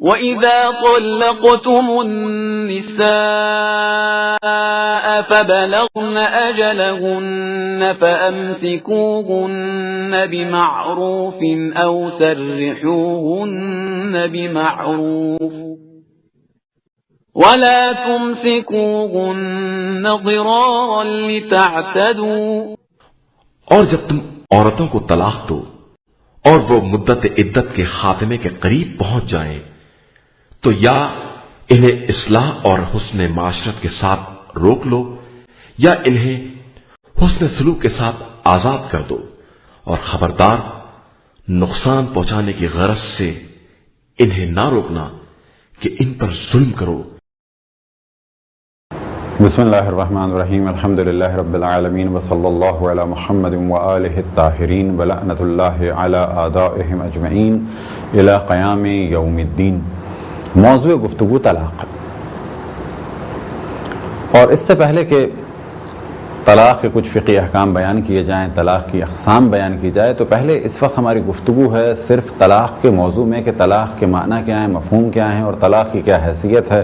وَإِذَا طَلَّقْتُمُ النِّسَاءَ فَبَلَغْنَ أَجَلَهُنَّ فَأَمْسِكُوهُنَّ بِمَعْرُوفٍ أَوْ سَرِّحُوهُنَّ بِمَعْرُوفٍ وَلَا تُمْسِكُوهُنَّ ضِرَارًا لِتَعْتَدُوا۔ اور جب تم عورتوں کو طلاق دو اور وہ مدت عدت کے خاتمے کے قریب پہنچ جائیں تو یا انہیں اصلاح اور حسن معاشرت کے ساتھ روک لو یا انہیں حسن سلوک کے ساتھ آزاد کر دو، اور خبردار نقصان پہنچانے کی غرض سے انہیں نہ روکنا کہ ان پر ظلم کرو۔ بسم اللہ الرحمن الرحیم، الحمد للہ رب العالمین، وصلی اللہ علی محمد وآلہ الطاہرین، ولعنۃ اللہ علی اعدائہم اجمعین الی قیام یوم الدین۔ موضوع گفتگو طلاق، اور اس سے پہلے کہ طلاق کے کچھ فقہی احکام بیان کیے جائیں، طلاق کی اقسام بیان کی جائے، تو پہلے اس وقت ہماری گفتگو ہے صرف طلاق کے موضوع میں کہ طلاق کے معنی کیا ہیں، مفہوم کیا ہیں، اور طلاق کی کیا حیثیت ہے۔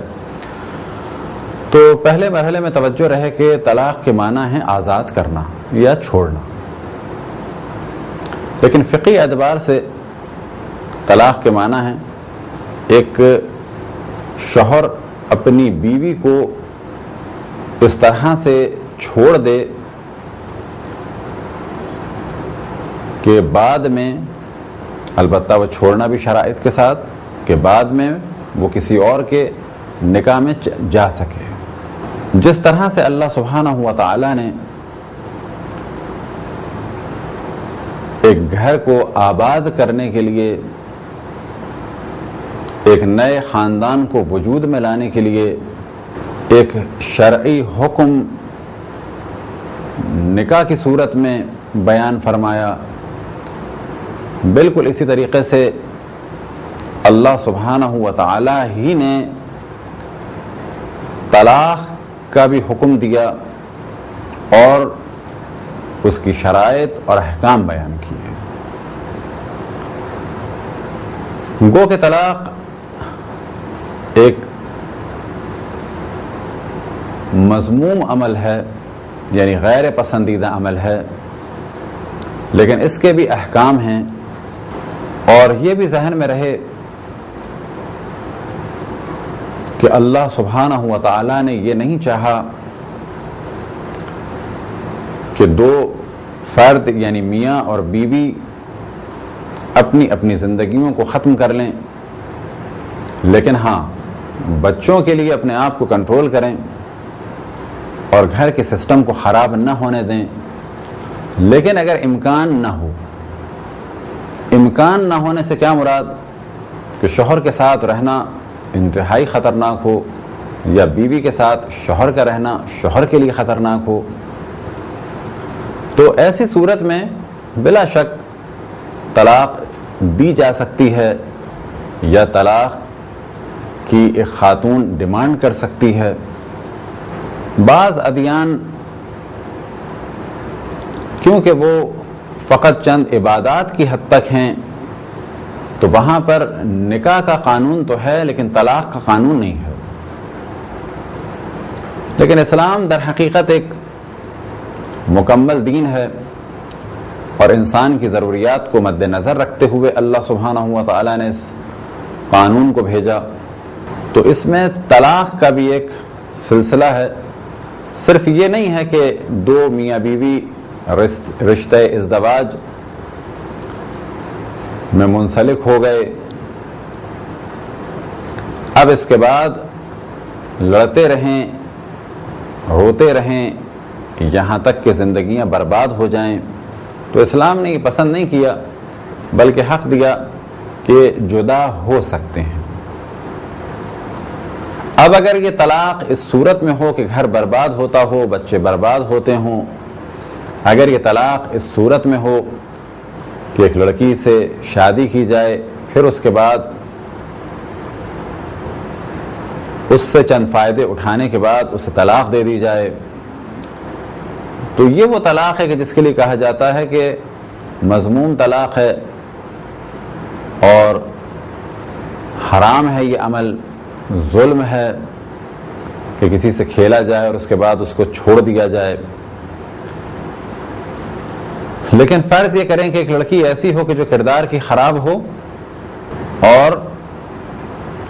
تو پہلے مرحلے میں توجہ رہے کہ طلاق کے معنی ہے آزاد کرنا یا چھوڑنا، لیکن فقہی اعتبار سے طلاق کے معنی ہے ایک شوہر اپنی بیوی کو اس طرح سے چھوڑ دے کہ بعد میں، البتہ وہ چھوڑنا بھی شرائط کے ساتھ، کہ بعد میں وہ کسی اور کے نکاح میں جا سکے۔ جس طرح سے اللہ سبحانہ و تعالی نے ایک گھر کو آباد کرنے کے لیے، ایک نئے خاندان کو وجود میں لانے کے لیے ایک شرعی حکم نکاح کی صورت میں بیان فرمایا، بالکل اسی طریقے سے اللہ سبحانہ و تعالی ہی نے طلاق کا بھی حکم دیا اور اس کی شرائط اور احکام بیان کیے۔ گو کہ طلاق ایک مذموم عمل ہے، یعنی غیر پسندیدہ عمل ہے، لیکن اس کے بھی احکام ہیں، اور یہ بھی ذہن میں رہے کہ اللہ سبحانہ و تعالی نے یہ نہیں چاہا کہ دو فرد یعنی میاں اور بیوی اپنی اپنی زندگیوں کو ختم کر لیں، لیکن ہاں بچوں کے لیے اپنے آپ کو کنٹرول کریں اور گھر کے سسٹم کو خراب نہ ہونے دیں۔ لیکن اگر امکان نہ ہو، امکان نہ ہونے سے کیا مراد کہ شوہر کے ساتھ رہنا انتہائی خطرناک ہو، یا بیوی کے ساتھ شوہر کا رہنا شوہر کے لیے خطرناک ہو، تو ایسی صورت میں بلا شک طلاق دی جا سکتی ہے، یا طلاق کی ایک خاتون ڈیمانڈ کر سکتی ہے۔ بعض ادیان کیونکہ وہ فقط چند عبادات کی حد تک ہیں، تو وہاں پر نکاح کا قانون تو ہے لیکن طلاق کا قانون نہیں ہے۔ لیکن اسلام در حقیقت ایک مکمل دین ہے، اور انسان کی ضروریات کو مد نظر رکھتے ہوئے اللہ سبحانہ و تعالی نے اس قانون کو بھیجا۔ تو اس میں طلاق کا بھی ایک سلسلہ ہے، صرف یہ نہیں ہے کہ دو میاں بیوی رشتہ ازدواج میں منسلک ہو گئے، اب اس کے بعد لڑتے رہیں، روتے رہیں، یہاں تک کہ زندگیاں برباد ہو جائیں، تو اسلام نے یہ پسند نہیں کیا، بلکہ حق دیا کہ جدا ہو سکتے ہیں۔ اب اگر یہ طلاق اس صورت میں ہو کہ گھر برباد ہوتا ہو، بچے برباد ہوتے ہوں، اگر یہ طلاق اس صورت میں ہو کہ ایک لڑکی سے شادی کی جائے، پھر اس کے بعد اس سے چند فائدے اٹھانے کے بعد اسے طلاق دے دی جائے، تو یہ وہ طلاق ہے کہ جس کے لیے کہا جاتا ہے کہ مذموم طلاق ہے، اور حرام ہے یہ عمل، ظلم ہے کہ کسی سے کھیلا جائے اور اس کے بعد اس کو چھوڑ دیا جائے. لیکن فرض یہ کریں کہ ایک لڑکی ایسی ہو کہ جو کردار کی خراب ہو اور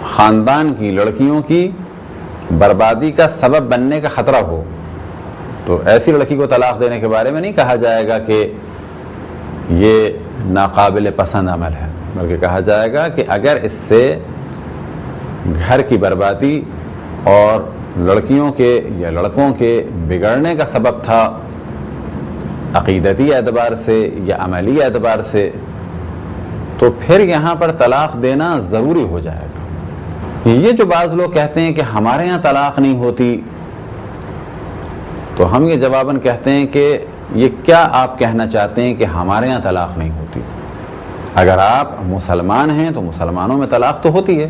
خاندان کی لڑکیوں کی بربادی کا سبب بننے کا خطرہ ہو، تو ایسی لڑکی کو طلاق دینے کے بارے میں نہیں کہا جائے گا کہ یہ ناقابل پسند عمل ہے، بلکہ کہا جائے گا کہ اگر اس سے گھر کی بربادی اور لڑکیوں کے یا لڑکوں کے بگڑنے کا سبب تھا عقیدتی اعتبار سے یا عملی اعتبار سے، تو پھر یہاں پر طلاق دینا ضروری ہو جائے گا. یہ جو بعض لوگ کہتے ہیں کہ ہمارے ہاں طلاق نہیں ہوتی، تو ہم یہ جواباً کہتے ہیں کہ یہ کیا آپ کہنا چاہتے ہیں کہ ہمارے ہاں طلاق نہیں ہوتی؟ اگر آپ مسلمان ہیں تو مسلمانوں میں طلاق تو ہوتی ہے.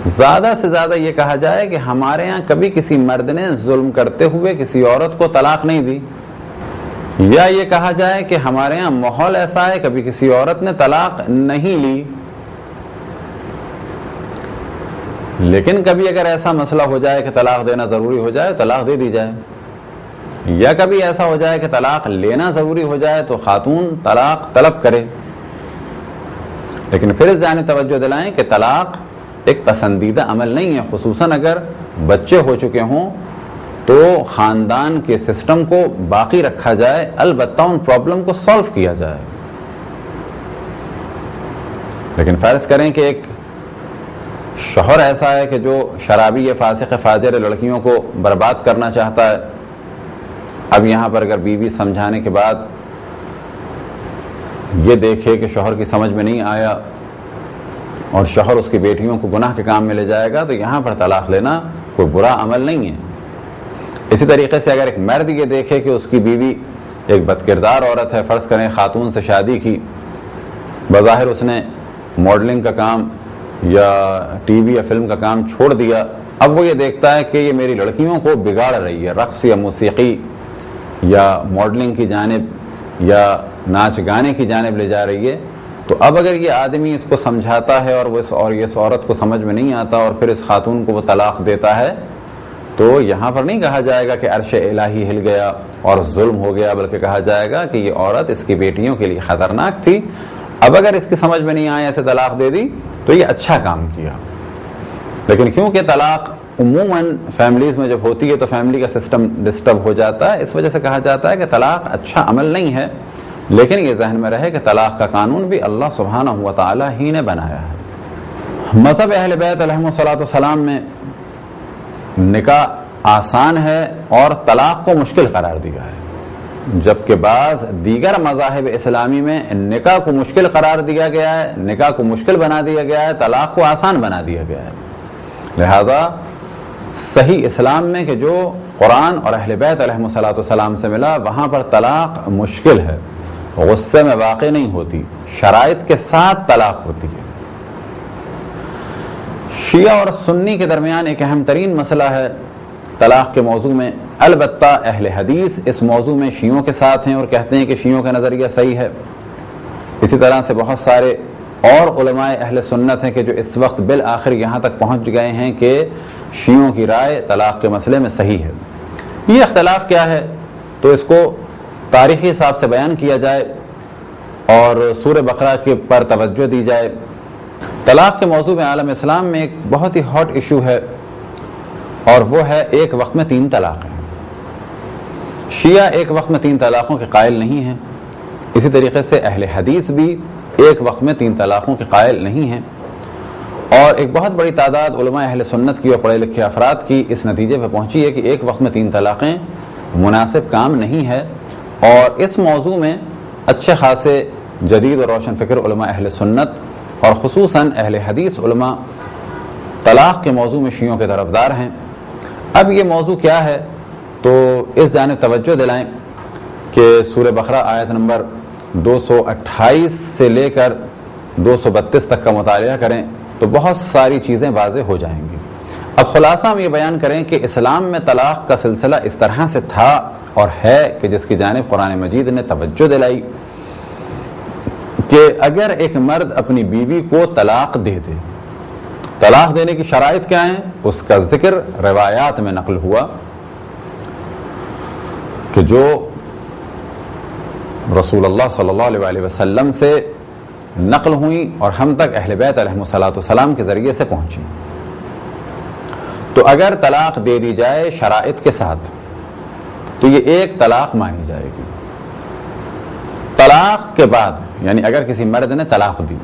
زیادہ سے زیادہ یہ کہا جائے کہ ہمارے ہاں کبھی کسی مرد نے ظلم کرتے ہوئے کسی عورت کو طلاق نہیں دی، یا یہ کہا جائے کہ ہمارے ہاں ماحول ایسا ہے کبھی کسی عورت نے طلاق نہیں لی. لیکن کبھی اگر ایسا مسئلہ ہو جائے کہ طلاق دینا ضروری ہو جائے، طلاق دے دی جائے، یا کبھی ایسا ہو جائے کہ طلاق لینا ضروری ہو جائے تو خاتون طلاق طلب کرے. لیکن پھر اس جانب توجہ دلائیں کہ طلاق ایک پسندیدہ عمل نہیں ہے، خصوصاً اگر بچے ہو چکے ہوں تو خاندان کے سسٹم کو باقی رکھا جائے، البتہ ان پرابلم کو سالو کیا جائے. لیکن فرض کریں کہ ایک شوہر ایسا ہے کہ جو شرابی یا فاسق فاجر لڑکیوں کو برباد کرنا چاہتا ہے. اب یہاں پر اگر بیوی سمجھانے کے بعد یہ دیکھے کہ شوہر کی سمجھ میں نہیں آیا اور شوہر اس کی بیٹیوں کو گناہ کے کام میں لے جائے گا، تو یہاں پر طلاق لینا کوئی برا عمل نہیں ہے. اسی طریقے سے اگر ایک مرد یہ دیکھے کہ اس کی بیوی ایک بد کردار عورت ہے، فرض کریں خاتون سے شادی کی، بظاہر اس نے ماڈلنگ کا کام یا ٹی وی یا فلم کا کام چھوڑ دیا، اب وہ یہ دیکھتا ہے کہ یہ میری لڑکیوں کو بگاڑ رہی ہے، رقص یا موسیقی یا ماڈلنگ کی جانب یا ناچ گانے کی جانب لے جا رہی ہے، تو اب اگر یہ آدمی اس کو سمجھاتا ہے اور وہ اس عورت کو سمجھ میں نہیں آتا اور پھر اس خاتون کو وہ طلاق دیتا ہے، تو یہاں پر نہیں کہا جائے گا کہ عرش الہی ہل گیا اور ظلم ہو گیا، بلکہ کہا جائے گا کہ یہ عورت اس کی بیٹیوں کے لیے خطرناک تھی، اب اگر اس کی سمجھ میں نہیں آیا، اسے طلاق دے دی تو یہ اچھا کام کیا. لیکن کیونکہ طلاق عموماً فیملیز میں جب ہوتی ہے تو فیملی کا سسٹم ڈسٹرب ہو جاتا ہے، اس وجہ سے کہا جاتا ہے کہ طلاق اچھا عمل نہیں ہے. لیکن یہ ذہن میں رہے کہ طلاق کا قانون بھی اللہ سبحانہ و تعالی ہی نے بنایا ہے. مذہب اہل بیت علیہم الصلوۃ والسلام میں نکاح آسان ہے اور طلاق کو مشکل قرار دیا ہے، جبکہ بعض دیگر مذاہب اسلامی میں نکاح کو مشکل قرار دیا گیا ہے، نکاح کو مشکل بنا دیا گیا ہے، طلاق کو آسان بنا دیا گیا ہے. لہذا صحیح اسلام میں کہ جو قرآن اور اہل بیت علیہم الصلوۃ والسلام سے ملا، وہاں پر طلاق مشکل ہے، غصے میں واقع نہیں ہوتی، شرائط کے ساتھ طلاق ہوتی ہے. شیعہ اور سنی کے درمیان ایک اہم ترین مسئلہ ہے طلاق کے موضوع میں. البتہ اہل حدیث اس موضوع میں شیعوں کے ساتھ ہیں اور کہتے ہیں کہ شیعوں کا نظریہ صحیح ہے. اسی طرح سے بہت سارے اور علماء اہل سنت ہیں کہ جو اس وقت بالآخر یہاں تک پہنچ گئے ہیں کہ شیعوں کی رائے طلاق کے مسئلے میں صحیح ہے. یہ اختلاف کیا ہے تو اس کو تاریخی حساب سے بیان کیا جائے اور سورہ بقرہ کے پر توجہ دی جائے. طلاق کے موضوع میں عالم اسلام میں ایک بہت ہی ہاٹ ایشو ہے اور وہ ہے ایک وقت میں 3 طلاقیں. شیعہ ایک وقت میں 3 طلاقوں کے قائل نہیں ہیں، اسی طریقے سے اہل حدیث بھی ایک وقت میں 3 طلاقوں کے قائل نہیں ہیں، اور ایک بہت بڑی تعداد علماء اہل سنت کی اور پڑھے لکھے افراد کی اس نتیجے پہ پہنچی ہے کہ ایک وقت میں 3 طلاقیں مناسب کام نہیں ہے. اور اس موضوع میں اچھے خاصے جدید اور روشن فکر علماء اہل سنت اور خصوصاً اہل حدیث علماء طلاق کے موضوع میں شیعوں کے طرفدار ہیں. اب یہ موضوع کیا ہے تو اس جانب توجہ دلائیں کہ سورہ بقرہ آیت نمبر 228 سے لے کر 232 تک کا مطالعہ کریں تو بہت ساری چیزیں واضح ہو جائیں گی. اب خلاصہ ہم یہ بیان کریں کہ اسلام میں طلاق کا سلسلہ اس طرح سے تھا اور ہے کہ جس کی جانب قرآن مجید نے توجہ دلائی کہ اگر ایک مرد اپنی بیوی کو طلاق دے دے، طلاق دینے کی شرائط کیا ہیں؟ اس کا ذکر روایات میں نقل ہوا کہ جو رسول اللہ صلی اللہ علیہ وآلہ وسلم سے نقل ہوئی اور ہم تک اہل بیت علیہم الصلوۃ والسلام کے ذریعے سے پہنچی. تو اگر طلاق دے دی جائے شرائط کے ساتھ تو یہ ایک طلاق مانی جائے گی. طلاق کے بعد یعنی اگر کسی مرد نے طلاق دی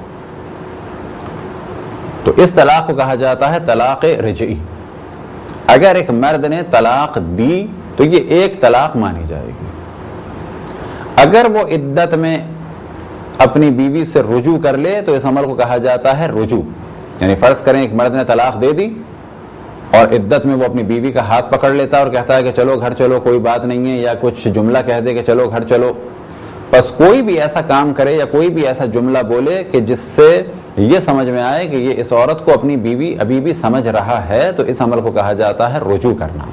تو اس طلاق کو کہا جاتا ہے طلاق رجعی. اگر ایک مرد نے طلاق دی تو یہ ایک طلاق مانی جائے گی. اگر وہ عدت میں اپنی بیوی سے رجوع کر لے تو اس عمل کو کہا جاتا ہے رجوع. یعنی فرض کریں ایک مرد نے طلاق دے دی اور عدت میں وہ اپنی بیوی کا ہاتھ پکڑ لیتا ہے اور کہتا ہے کہ چلو گھر چلو، کوئی بات نہیں ہے، یا کچھ جملہ کہہ دے کہ چلو گھر چلو. بس کوئی بھی ایسا کام کرے یا کوئی بھی ایسا جملہ بولے کہ جس سے یہ سمجھ میں آئے کہ یہ اس عورت کو اپنی بیوی ابھی بھی سمجھ رہا ہے، تو اس عمل کو کہا جاتا ہے رجوع کرنا.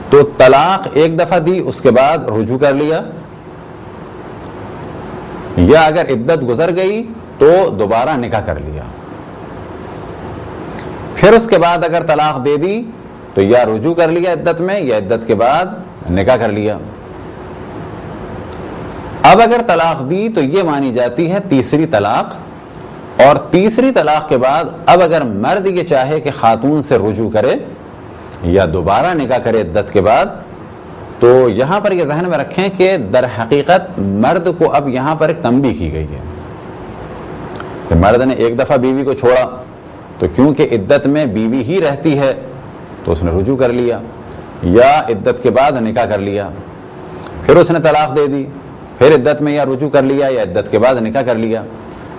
تو طلاق ایک دفعہ دی، اس کے بعد رجوع کر لیا، یا اگر عدت گزر گئی تو دوبارہ نکاح کر لیا. پھر اس کے بعد اگر طلاق دے دی تو یا رجوع کر لیا عدت میں، یا عدت کے بعد نکاح کر لیا. اب اگر طلاق دی تو یہ مانی جاتی ہے تیسری طلاق. اور تیسری طلاق کے بعد اب اگر مرد یہ چاہے کہ خاتون سے رجوع کرے یا دوبارہ نکاح کرے عدت کے بعد، تو یہاں پر یہ ذہن میں رکھیں کہ در حقیقت مرد کو اب یہاں پر ایک تنبیہ کی گئی ہے کہ مرد نے ایک دفعہ بیوی کو چھوڑا تو کیونکہ عدت میں بیوی ہی رہتی ہے تو اس نے رجوع کر لیا، یا عدت کے بعد نکاح کر لیا. پھر اس نے طلاق دے دی، پھر عدت میں یا رجوع کر لیا یا عدت کے بعد نکاح کر لیا.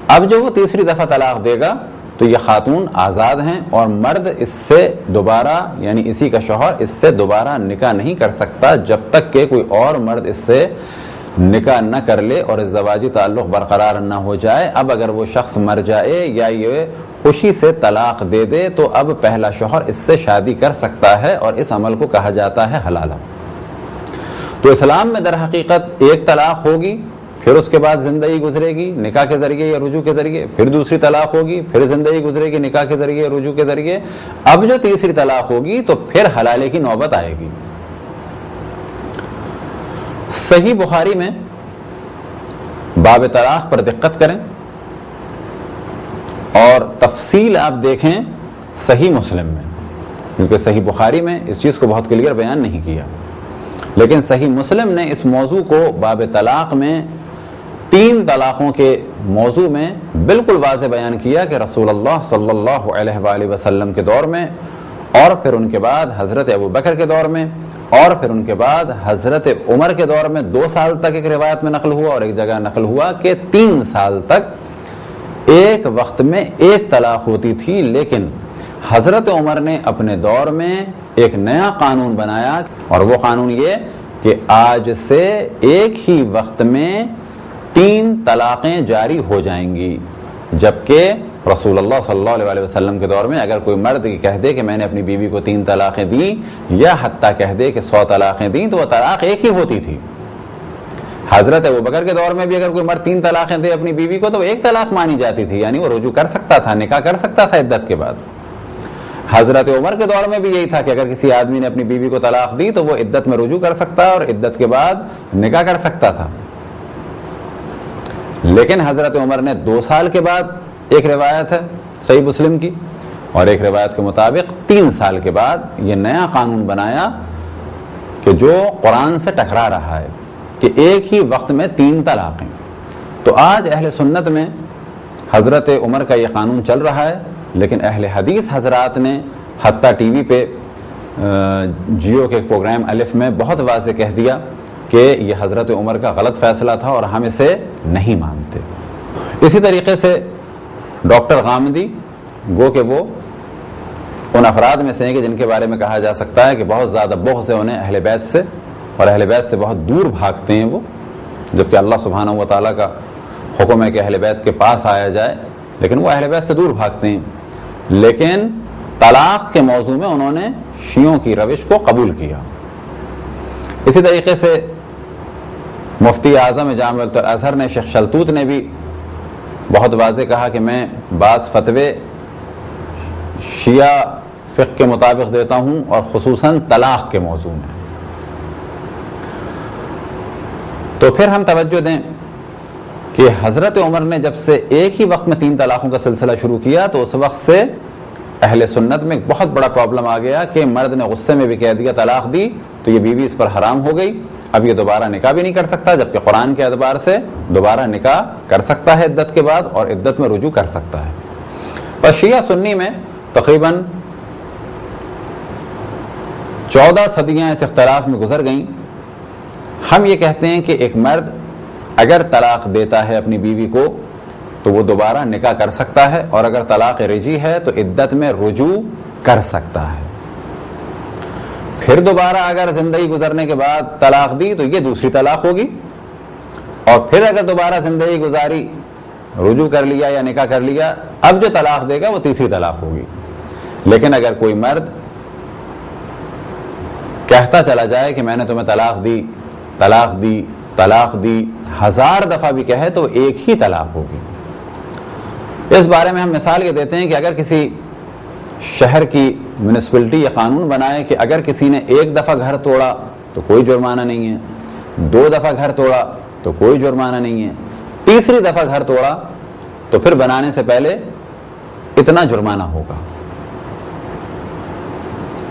اب جو وہ تیسری دفعہ طلاق دے گا تو یہ خاتون آزاد ہیں اور مرد اس سے دوبارہ یعنی اسی کا شوہر اس سے دوبارہ نکاح نہیں کر سکتا جب تک کہ کوئی اور مرد اس سے نکاح نہ کر لے اور ازدواجی تعلق برقرار نہ ہو جائے. اب اگر وہ شخص مر جائے یا یہ خوشی سے طلاق دے دے تو اب پہلا شوہر اس سے شادی کر سکتا ہے اور اس عمل کو کہا جاتا ہے حلالہ. تو اسلام میں در حقیقت ایک طلاق ہوگی، پھر اس کے بعد زندگی گزرے گی نکاح کے ذریعے یا رجوع کے ذریعے، پھر دوسری طلاق ہوگی، پھر زندگی گزرے گی نکاح کے ذریعے یا رجوع کے ذریعے. اب جو تیسری طلاق ہوگی تو پھر حلالے کی نوبت آئے گی. صحیح بخاری میں باب طلاق پر دقت کریں اور تفصیل آپ دیکھیں صحیح مسلم میں، کیونکہ صحیح بخاری میں اس چیز کو بہت کلیئر بیان نہیں کیا، لیکن صحیح مسلم نے اس موضوع کو باب طلاق میں 3 طلاقوں کے موضوع میں بالکل واضح بیان کیا کہ رسول اللہ صلی اللہ علیہ وآلہ وسلم کے دور میں اور پھر ان کے بعد حضرت ابو بکر کے دور میں اور پھر ان کے بعد حضرت عمر کے دور میں 2 سال تک ایک روایت میں نقل ہوا اور ایک جگہ نقل ہوا کہ 3 سال تک ایک وقت میں ایک طلاق ہوتی تھی. لیکن حضرت عمر نے اپنے دور میں ایک نیا قانون بنایا اور وہ قانون یہ کہ آج سے ایک ہی وقت میں 3 طلاقیں جاری ہو جائیں گی. جبکہ رسول اللہ صلی اللہ علیہ وسلم کے دور میں اگر کوئی مرد کہہ دے کہ میں نے اپنی بیوی کو 3 طلاقیں دیں یا حتیٰ کہہ دے کہ 100 طلاقیں دیں تو وہ طلاق ایک ہی ہوتی تھی. حضرت ابوبکر کے دور میں بھی اگر کوئی مرد 3 طلاقیں دے اپنی بیوی کو تو ایک طلاق مانی جاتی تھی، یعنی وہ رجوع کر سکتا تھا، نکاح کر سکتا تھا عدت کے بعد. حضرت عمر کے دور میں بھی یہی تھا کہ اگر کسی آدمی نے اپنی بیوی کو طلاق دی تو وہ عدت میں رجوع کر سکتا اور عدت کے بعد نکاح کر سکتا تھا. لیکن حضرت عمر نے 2 سال کے بعد ایک روایت ہے صحیح مسلم کی اور ایک روایت کے مطابق 3 سال کے بعد یہ نیا قانون بنایا کہ جو قرآن سے ٹکرا رہا ہے کہ ایک ہی وقت میں 3 طلاقیں. تو آج اہل سنت میں حضرت عمر کا یہ قانون چل رہا ہے، لیکن اہل حدیث حضرات نے حتیٰ ٹی وی پہ جیو کے پروگرام الف میں بہت واضح کہہ دیا کہ یہ حضرت عمر کا غلط فیصلہ تھا اور ہم اسے نہیں مانتے. اسی طریقے سے ڈاکٹر غامدی گو کہ وہ ان افراد میں سے ہیں کہ جن کے بارے میں کہا جا سکتا ہے کہ بہت زیادہ بغض ہے انہیں اہل بیت سے اور اہل بیت سے بہت دور بھاگتے ہیں وہ، جبکہ اللہ سبحانہ و تعالیٰ کا حکم ہے کہ اہل بیت کے پاس آیا جائے، لیکن وہ اہل بیت سے دور بھاگتے ہیں. لیکن طلاق کے موضوع میں انہوں نے شیعوں کی روش کو قبول کیا. اسی طریقے سے مفتی اعظم جامع الازہر نے شیخ شلتوت نے بھی بہت واضح کہا کہ میں بعض فتوے شیعہ فقہ کے مطابق دیتا ہوں اور خصوصاً طلاق کے موضوع میں. تو پھر ہم توجہ دیں کہ حضرت عمر نے جب سے ایک ہی وقت میں 3 طلاقوں کا سلسلہ شروع کیا تو اس وقت سے اہل سنت میں ایک بہت بڑا پرابلم آ گیا کہ مرد نے غصے میں بھی کہہ دیا طلاق دی تو یہ بیوی اس پر حرام ہو گئی, اب یہ دوبارہ نکاح بھی نہیں کر سکتا, جبکہ قرآن کے اعتبار سے دوبارہ نکاح کر سکتا ہے عدت کے بعد اور عدت میں رجوع کر سکتا ہے. پر شیعہ سنی میں تقریباً 14 صدیاں اس اختلاف میں گزر گئیں. ہم یہ کہتے ہیں کہ ایک مرد اگر طلاق دیتا ہے اپنی بیوی کو تو وہ دوبارہ نکاح کر سکتا ہے, اور اگر طلاق رجعی ہے تو عدت میں رجوع کر سکتا ہے. پھر دوبارہ اگر زندگی گزرنے کے بعد طلاق دی تو یہ دوسری طلاق ہوگی, اور پھر اگر دوبارہ زندگی گزاری رجوع کر لیا یا نکاح کر لیا, اب جو طلاق دے گا وہ تیسری طلاق ہوگی. لیکن اگر کوئی مرد کہتا چلا جائے کہ میں نے تمہیں طلاق دی طلاق دی طلاق دی 1000 دفعہ بھی کہے تو ایک ہی طلاق ہوگی. اس بارے میں ہم مثال یہ دیتے ہیں کہ اگر کسی شہر کی میونسپلٹی یہ قانون بنائے کہ اگر کسی نے 1 دفعہ گھر توڑا تو کوئی جرمانہ نہیں ہے, 2 دفعہ گھر توڑا تو کوئی جرمانہ نہیں ہے, تیسری دفعہ گھر توڑا تو پھر بنانے سے پہلے اتنا جرمانہ ہوگا.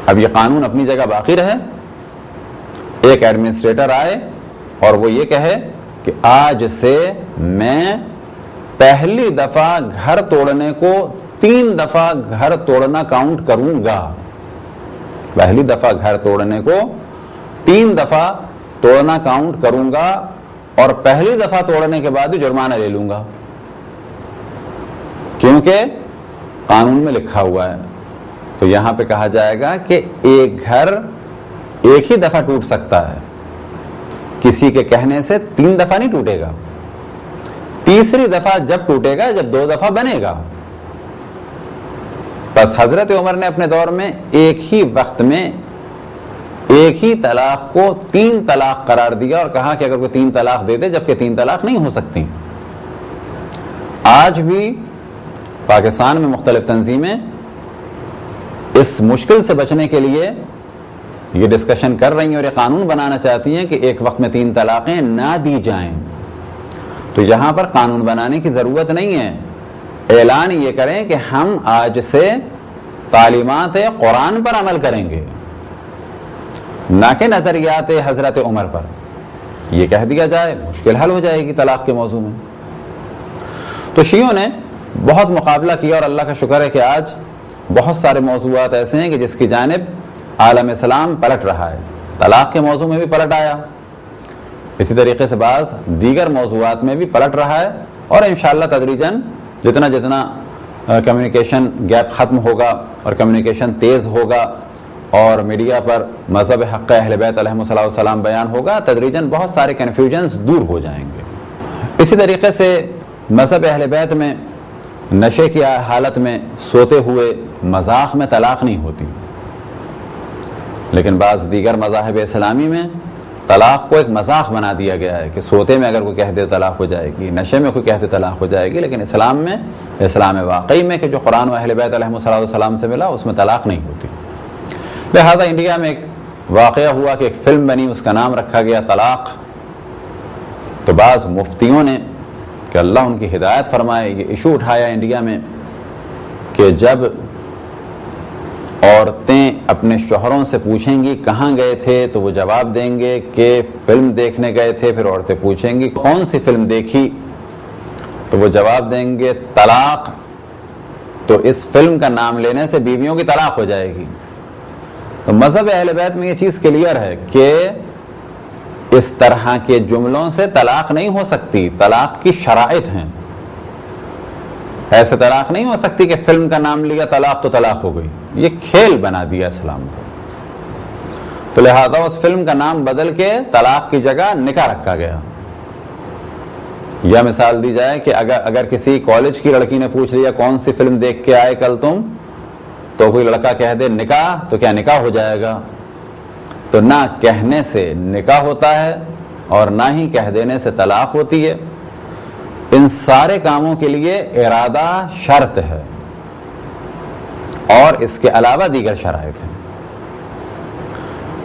اب یہ قانون اپنی جگہ باقی رہے, ایک ایڈمنسٹریٹر آئے اور وہ یہ کہے کہ آج سے میں پہلی دفعہ گھر توڑنے کو 3 دفعہ گھر توڑنا کاؤنٹ کروں گا, پہلی دفعہ گھر توڑنے کو 3 دفعہ توڑنا کاؤنٹ کروں گا, اور پہلی دفعہ توڑنے کے بعد بھی جرمانہ لے لوں گا, کیونکہ قانون میں لکھا ہوا ہے. تو یہاں پہ کہا جائے گا کہ ایک گھر ایک ہی دفعہ ٹوٹ سکتا ہے, کسی کے کہنے سے 3 دفعہ نہیں ٹوٹے گا, تیسری دفعہ جب ٹوٹے گا جب 2 دفعہ بنے گا. بس حضرت عمر نے اپنے دور میں ایک ہی وقت میں ایک ہی طلاق کو 3 طلاق قرار دیا اور کہا کہ اگر کوئی 3 طلاق دے دے, جبکہ 3 طلاق نہیں ہو سکتی. آج بھی پاکستان میں مختلف تنظیمیں اس مشکل سے بچنے کے لیے یہ ڈسکشن کر رہی ہیں اور یہ قانون بنانا چاہتی ہیں کہ ایک وقت میں 3 طلاقیں نہ دی جائیں. تو یہاں پر قانون بنانے کی ضرورت نہیں ہے, اعلان یہ کریں کہ ہم آج سے تعلیمات قرآن پر عمل کریں گے, نہ کہ نظریات حضرت عمر پر. یہ کہہ دیا جائے مشکل حل ہو جائے گی طلاق کے موضوع میں. تو شیعوں نے بہت مقابلہ کیا اور اللہ کا شکر ہے کہ آج بہت سارے موضوعات ایسے ہیں کہ جس کی جانب عالم اسلام پلٹ رہا ہے. طلاق کے موضوع میں بھی پلٹ آیا, اسی طریقے سے بعض دیگر موضوعات میں بھی پلٹ رہا ہے, اور انشاءاللہ تدریجاً جتنا جتنا کمیونیکیشن گیپ ختم ہوگا اور کمیونیکیشن تیز ہوگا اور میڈیا پر مذہب حق اہل بیت علیہم السلام بیان ہوگا, تدریجاً بہت سارے کنفیوژنز دور ہو جائیں گے. اسی طریقے سے مذہب اہل بیت میں نشے کی حالت میں سوتے ہوئے مذاق میں طلاق نہیں ہوتی, لیکن بعض دیگر مذاہب اسلامی میں طلاق کو ایک مذاق بنا دیا گیا ہے کہ سوتے میں اگر کوئی کہہ دے طلاق ہو جائے گی, نشے میں کوئی کہتے طلاق ہو جائے گی. لیکن اسلام میں, اسلام واقعی میں کہ جو قرآن و اہل بیت علیہم السلام سے ملا, اس میں طلاق نہیں ہوتی. لہذا انڈیا میں ایک واقعہ ہوا کہ ایک فلم بنی, اس کا نام رکھا گیا طلاق. تو بعض مفتیوں نے, کہ اللہ ان کی ہدایت فرمائے, یہ ایشو اٹھایا انڈیا میں کہ جب عورتیں اپنے شوہروں سے پوچھیں گی کہاں گئے تھے تو وہ جواب دیں گے کہ فلم دیکھنے گئے تھے. پھر عورتیں پوچھیں گی کون سی فلم دیکھی تو وہ جواب دیں گے طلاق. تو اس فلم کا نام لینے سے بیویوں کی طلاق ہو جائے گی. تو مذہب اہل بیت میں یہ چیز کلیئر ہے کہ اس طرح کے جملوں سے طلاق نہیں ہو سکتی, طلاق کی شرائط ہیں. ایسے طلاق نہیں ہو سکتی کہ فلم کا نام لیا طلاق تو طلاق ہو گئی, یہ کھیل بنا دیا اسلام کو. تو لہذا اس فلم کا نام بدل کے طلاق کی جگہ نکاح رکھا گیا. یا مثال دی جائے کہ اگر کسی کالج کی لڑکی نے پوچھ لیا کون سی فلم دیکھ کے آئے کل تم, تو کوئی لڑکا کہہ دے نکاح, تو کیا نکاح ہو جائے گا؟ تو نہ کہنے سے نکاح ہوتا ہے اور نہ ہی کہہ دینے سے طلاق ہوتی ہے۔ ان سارے کاموں کے لیے ارادہ شرط ہے اور اس کے علاوہ دیگر شرائط ہیں۔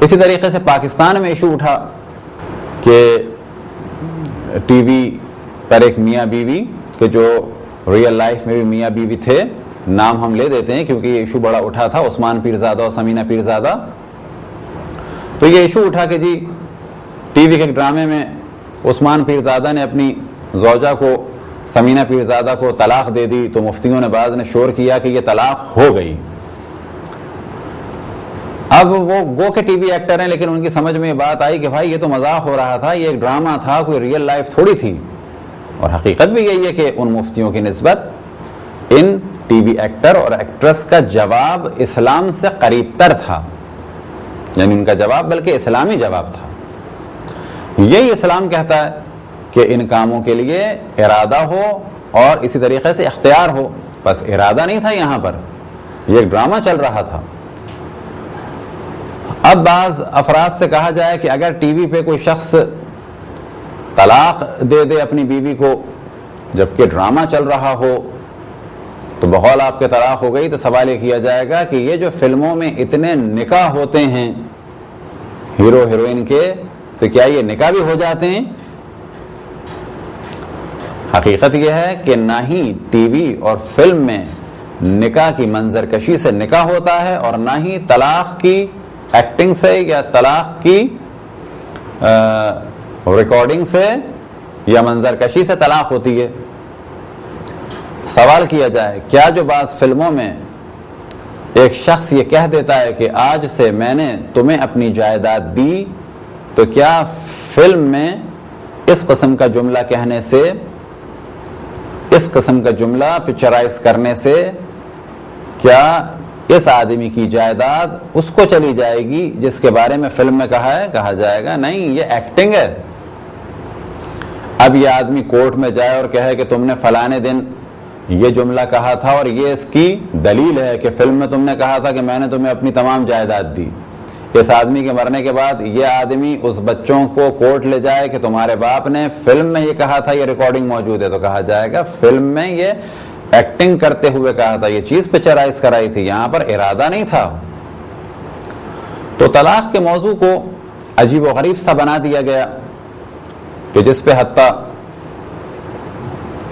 اسی طریقے سے پاکستان میں ایشو اٹھا کہ ٹی وی پر ایک میاں بیوی کہ جو ریئل لائف میں بھی میاں بیوی تھے، نام ہم لے دیتے ہیں کیونکہ یہ ایشو بڑا اٹھا تھا، عثمان پیرزادہ اور سمینہ پیرزادہ۔ تو یہ ایشو اٹھا کہ جی ٹی وی کے ایک ڈرامے میں عثمان پیرزادہ نے اپنی زوجہ کو، سمینہ پیرزادہ کو طلاق دے دی، تو مفتیوں نے بعض نے شور کیا کہ یہ طلاق ہو گئی۔ اب وہ گو کے ٹی وی ایکٹر ہیں، لیکن ان کی سمجھ میں یہ بات آئی کہ بھائی یہ تو مذاق ہو رہا تھا، یہ ایک ڈرامہ تھا، کوئی ریئل لائف تھوڑی تھی۔ اور حقیقت بھی یہی ہے کہ ان مفتیوں کی نسبت ان ٹی وی ایکٹر اور ایکٹریس کا جواب اسلام سے قریب تر تھا، یعنی ان کا جواب بلکہ اسلامی جواب تھا۔ یہی اسلام کہتا ہے کہ ان کاموں کے لیے ارادہ ہو اور اسی طریقے سے اختیار ہو، بس ارادہ نہیں تھا یہاں پر، یہ ایک ڈرامہ چل رہا تھا۔ اب بعض افراد سے کہا جائے کہ اگر ٹی وی پہ کوئی شخص طلاق دے دے اپنی بیوی کو جبکہ ڈرامہ چل رہا ہو تو بقول آپ کے طلاق ہو گئی، تو سوال یہ کیا جائے گا کہ یہ جو فلموں میں اتنے نکاح ہوتے ہیں ہیرو ہیروئن کے، تو کیا یہ نکاح بھی ہو جاتے ہیں؟ حقیقت یہ ہے کہ نہ ہی ٹی وی اور فلم میں نکاح کی منظر کشی سے نکاح ہوتا ہے اور نہ ہی طلاق کی ایکٹنگ سے یا طلاق کی ریکارڈنگ سے یا منظر کشی سے طلاق ہوتی ہے۔ سوال کیا جائے کیا جو بعض فلموں میں ایک شخص یہ کہہ دیتا ہے کہ آج سے میں نے تمہیں اپنی جائیداد دی، تو کیا فلم میں اس قسم کا جملہ کہنے سے، اس قسم کا جملہ پکچرائز کرنے سے کیا اس آدمی کی جائیداد اس کو چلی جائے گی جس کے بارے میں فلم میں کہا ہے؟ کہا جائے گا نہیں، یہ ایکٹنگ ہے۔ اب یہ آدمی کورٹ میں جائے اور کہے کہ تم نے فلانے دن یہ جملہ کہا تھا اور یہ اس کی دلیل ہے کہ فلم میں تم نے کہا تھا کہ میں نے تمہیں اپنی تمام جائیداد دی۔ اس آدمی کے مرنے کے بعد یہ آدمی اس بچوں کو کورٹ لے جائے کہ تمہارے باپ نے فلم میں یہ کہا تھا، یہ ریکارڈنگ موجود ہے، تو کہا جائے گا فلم میں یہ ایکٹنگ کرتے ہوئے کہا تھا، یہ چیز پکچرائز کرائی تھی، یہاں پر ارادہ نہیں تھا۔ تو طلاق کے موضوع کو عجیب و غریب سا بنا دیا گیا کہ جس پہ حتیٰ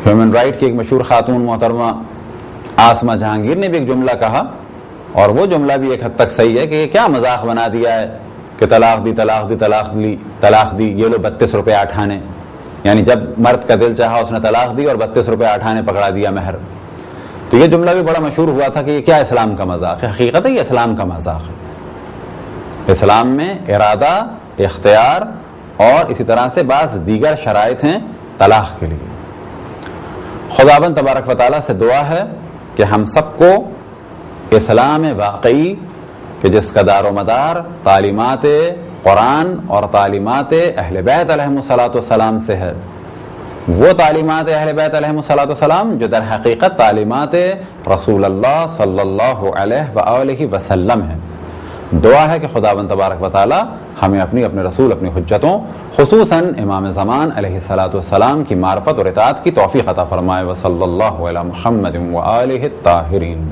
ہیومن رائٹ کی ایک مشہور خاتون محترمہ آسمہ جہانگیر نے بھی ایک جملہ کہا، اور وہ جملہ بھی ایک حد تک صحیح ہے کہ یہ کیا مذاق بنا دیا ہے کہ طلاق دی طلاق دی طلاق دی طلاق دی، یہ لو 32 روپے اٹھانے، یعنی جب مرد کا دل چاہا اس نے طلاق دی اور 32 روپے اٹھانے پکڑا دیا مہر۔ تو یہ جملہ بھی بڑا مشہور ہوا تھا کہ یہ کیا اسلام کا مذاق ہے؟ حقیقت ہے یہ اسلام کا مذاق ہے۔ اسلام میں ارادہ، اختیار اور اسی طرح سے بعض دیگر شرائط ہیں طلاق کے لیے۔ خداوند تبارک و تعالیٰ سے دعا ہے کہ ہم سب کو اسلام واقعی کہ جس کا دار و مدار تعلیمات قرآن اور تعلیمات اہل بیت علیہم الصلاۃ والسلام سے ہے، وہ تعلیمات اہل بیت علیہم الصلاۃ والسلام جو در حقیقت تعلیمات رسول اللہ صلی اللہ علیہ وآلہ وسلم ہیں۔ دعا ہے کہ خداوند تبارک و تعالی ہمیں اپنے رسول، اپنی حجتوں، خصوصاً امام زمان علیہ الصلاۃ والسلام کی معرفت اور اطاعت کی توفیق عطا فرمائے۔ وصلی اللہ علی محمد وآلہ الطاہرین۔